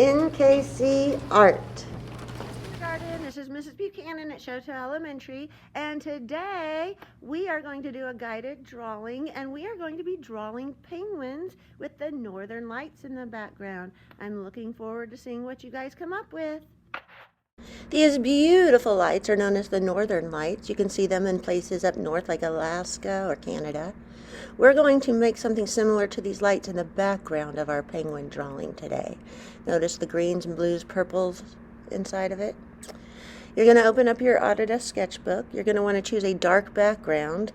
NKC Art. Kindergarten. This is Mrs. Buchanan at Shoto Elementary, and today we are going to do a guided drawing, and we are going to be drawing penguins with the northern lights in the background. I'm looking forward to seeing what you guys come up with. These beautiful lights are known as the northern lights. You can see them in places up north like Alaska or Canada. We're going to make something similar to these lights in the background of our penguin drawing today. Notice the greens and blues, purples inside of it. You're going to open up your Autodesk sketchbook. You're going to want to choose a dark background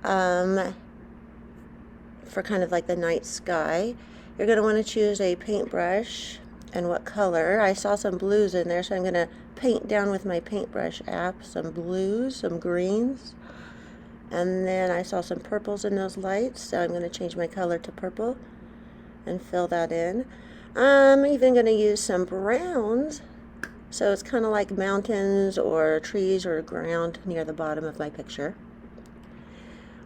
for kind of like the night sky. You're going to want to choose a paintbrush and what color. I saw some blues in there, so I'm going to paint down with my paintbrush app some blues, some greens, and then I saw some purples in those lights, so I'm going to change my color to purple and fill that in. I'm even going to use some browns, so it's kind of like mountains or trees or ground near the bottom of my picture.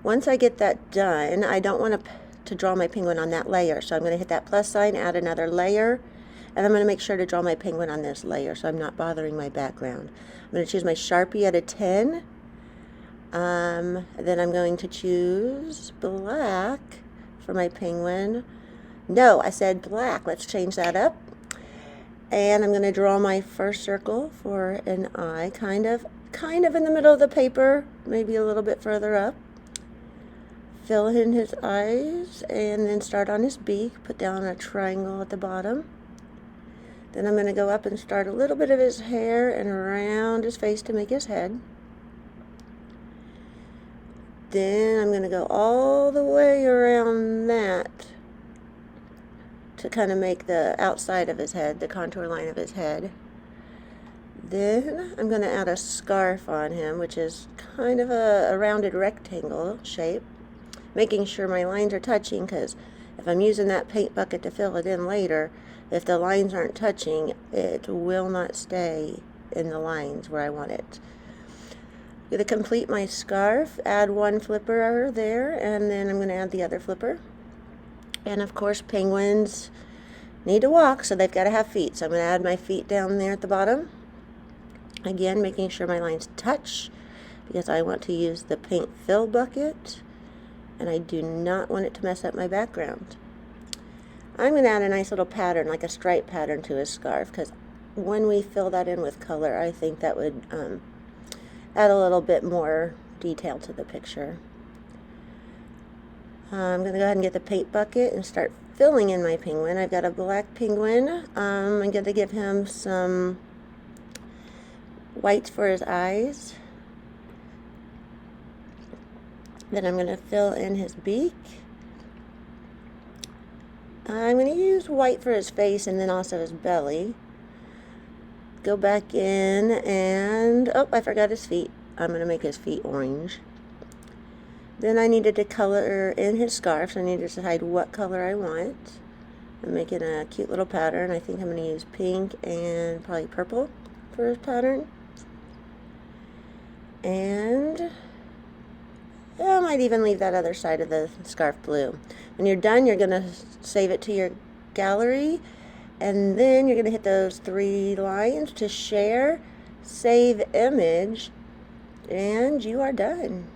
Once I get that done, I don't want to draw my penguin on that layer, so I'm going to hit that plus sign, add another layer, and I'm going to make sure to draw my penguin on this layer so I'm not bothering my background. I'm going to choose my Sharpie at a 10. Then I'm going to choose black for my penguin. No, I said black. Let's change that up. And I'm going to draw my first circle for an eye, kind of in the middle of the paper, maybe a little bit further up. Fill in his eyes and then start on his beak. Put down a triangle at the bottom. Then I'm going to go up and start a little bit of his hair and around his face to make his head. Then I'm going to go all the way around that to kind of make the outside of his head, the contour line of his head. Then I'm going to add a scarf on him, which is kind of a rounded rectangle shape, making sure my lines are touching, because if I'm using that paint bucket to fill it in later, if the lines aren't touching, it will not stay in the lines where I want it. I'm going to complete my scarf, add one flipper there, and then I'm going to add the other flipper. And of course, penguins need to walk, so they've got to have feet. So I'm going to add my feet down there at the bottom. Again, making sure my lines touch, because I want to use the paint fill bucket, and I do not want it to mess up my background. I'm going to add a nice little pattern, like a stripe pattern to his scarf, because when we fill that in with color, I think that would add a little bit more detail to the picture. I'm going to go ahead and get the paint bucket and start filling in my penguin. I've got a black penguin. I'm going to give him some whites for his eyes. Then I'm going to fill in his beak. I'm going to use white for his face and then also his belly. Go back in and, oh, I forgot his feet. I'm going to make his feet orange. Then I needed to color in his scarf, so I need to decide what color I want. I'm making a cute little pattern. I think I'm going to use pink and probably purple for his pattern. And I might even leave that other side of the scarf blue. When you're done, you're going to save it to your gallery, and then you're going to hit those 3 lines to share, save image, and you are done.